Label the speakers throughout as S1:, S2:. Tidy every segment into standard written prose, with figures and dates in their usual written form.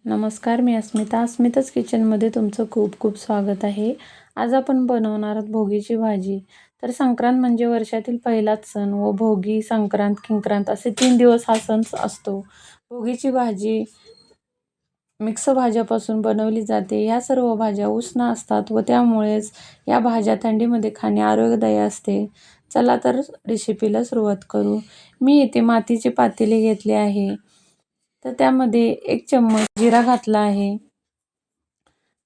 S1: नमस्कार, मी अस्मिताच किचनमध्ये तुमचं खूप खूप स्वागत आहे. आज आपण बनवणार आहोत भोगीची भाजी. तर संक्रांत म्हणजे वर्षातील पहिलाच सण व भोगी, संक्रांत, किंक्रांत असे 3 दिवस हा सण असतो. भोगीची भाजी मिक्स भाज्यापासून बनवली जाते. या सर्व भाज्या उष्ण असतात व त्यामुळेच या भाज्या थंडीमध्ये खाणे आरोग्यदायी असते. चला तर रेसिपीला सुरुवात करू. मी इथे मातीचे पातेले घेतले आहे. तर त्यामध्ये 1 चम्मच जिरा घातला आहे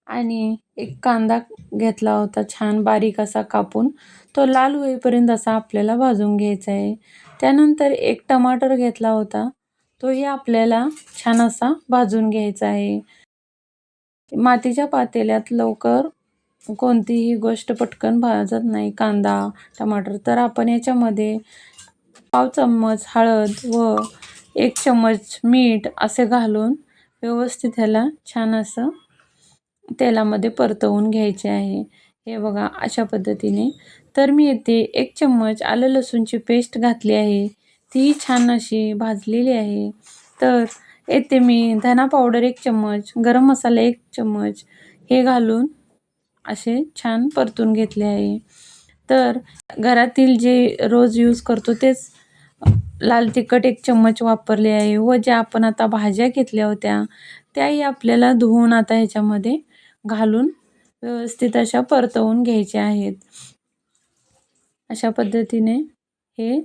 S1: आणि 1 कांदा घेतला होता छान बारीक असा कापून. तो लाल होईपर्यंत असा आपल्याला भाजून घ्यायचा आहे. त्यानंतर 1 टमाटर घेतला होता. तोही आपल्याला छान असा भाजून घ्यायचा आहे. मातीच्या पातेल्यात लवकर कोणतीही गोष्ट पटकन भाजत नाही, कांदा, टमाटर. तर आपण याच्यामध्ये पाव चम्मच हळद व 1 चम्मच मीठ असे घालून व्यवस्थित ह्याला छान असं तेलामध्ये परतवून घ्यायचे आहे. हे बघा अशा पद्धतीने. तर मी येथे 1 चम्मच आलं लसूणची पेस्ट घातली आहे. ती छान अशी भाजलेली आहे. तर येथे मी धना पावडर 1 चम्मच, गरम मसाला 1 चम्मच हे घालून असे छान परतून घेतले आहे. तर घरातील जे रोज यूज करतो तेच लाल तिखट 1 चम्मच वापरले आहे व ज्या आपण आता भाज्या घेतल्या होत्या त्याही आपल्याला धुवून आता ह्याच्यामध्ये घालून व्यवस्थित अशा परतवून घ्यायच्या आहेत. अशा पद्धतीने हे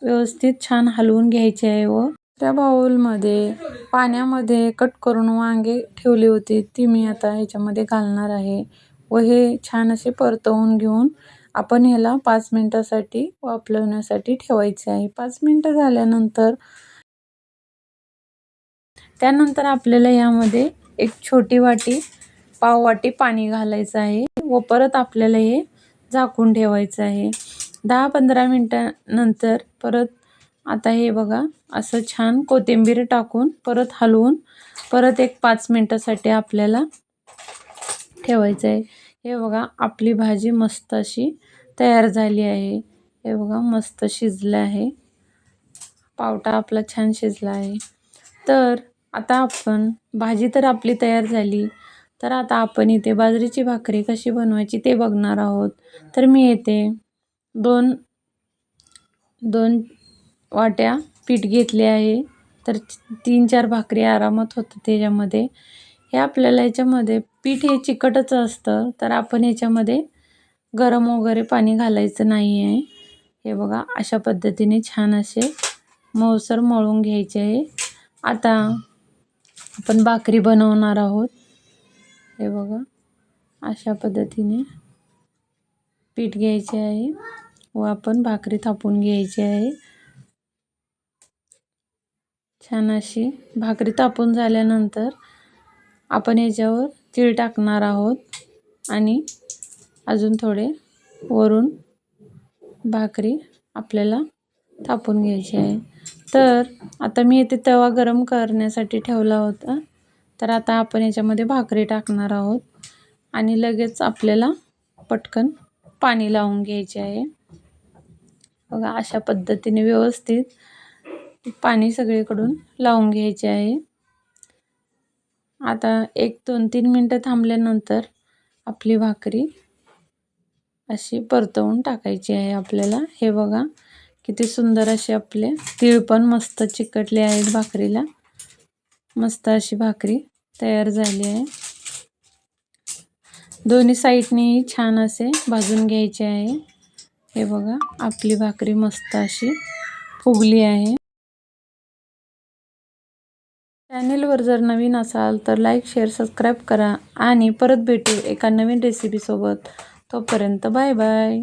S1: व्यवस्थित छान हलवून घ्यायचे आहे व त्या बाउलमध्ये पाण्यामध्ये कट करून वांगे ठेवली होती ती मी आता ह्याच्यामध्ये घालणार आहे व हे छान असे परतवून घेऊन आपण ह्याला 5 मिनिटासाठी वाफवण्यासाठी ठेवायचे आहे. 5 मिनिटं झाल्यानंतर त्यानंतर आपल्याला यामध्ये 1 छोटी वाटी, पाव वाटी पाणी घालायचं आहे व परत आपल्याला हे झाकून ठेवायचं आहे. 10-15 मिनिटानंतर परत आता हे बघा असं छान कोथिंबीर टाकून परत हलवून परत 5 मिनिटासाठी आपल्याला ठेवायचं आहे. हे बघा आपली भाजी मस्त अशी तयार झाली आहे. हे बघा मस्त शिजलं आहे. पावटा आपला छान शिजला आहे. तर आता आपण भाजी तर आपली तयार झाली. तर आता आपण इथे बाजरीची भाकरी कशी बनवायची ते बघणार आहोत. तर मी येथे 2 वाट्या पीठ घेतले आहे. तर 3-4 भाकरी आरामात होतं त्याच्यामध्ये. हे आपल्याला याच्यामध्ये पीठ हे चिकटच असतं तर आपण याच्यामध्ये गरम वगैरे पाणी घालायचं नाही आहे. हे बघा अशा पद्धतीने छान असे मऊसर मळून घ्यायचे आहे. आता आपण भाकरी बनवणार आहोत. हे बघा अशा पद्धतीने पीठ घ्यायचे आहे व आपण भाकरी थापून घ्यायची आहे. छान अशी भाकरी तापून झाल्यानंतर आपण याच्यावर तीळ टाकणार आहोत आणि अजून थोडे वरून भाकरी आपल्याला थापून घ्यायची आहे. तर आता मी इथे तवा गरम करण्यासाठी ठेवला होता. तर आता आपण याच्यामध्ये भाकरी टाकणार आहोत आणि लगेच आपल्याला पटकन पाणी लावून घ्यायचे आहे. बघा अशा पद्धतीने व्यवस्थित पाणी सगळीकडून लावून घ्यायचे आहे. आता 1-2-3 मिनिटं थांबल्यानंतर आपली भाकरी अशी परतवून टाकायची आहे आपल्याला. हे बघा किती सुंदर असे आपले तीळ पण मस्त चिकटले आहेत भाकरीला. मस्त अशी भाकरी तयार झाली आहे. दोन्ही साईडनेही छान असे भाजून घ्यायचे आहे. हे बघा आपली भाकरी मस्त अशी फुगली आहे. चॅनेलवर जर नवीन असाल तर लाईक, शेअर, सबस्क्राईब करा आणि परत भेटू एका नवीन रेसिपीसोबत. तोपर्यंत बाय बाय.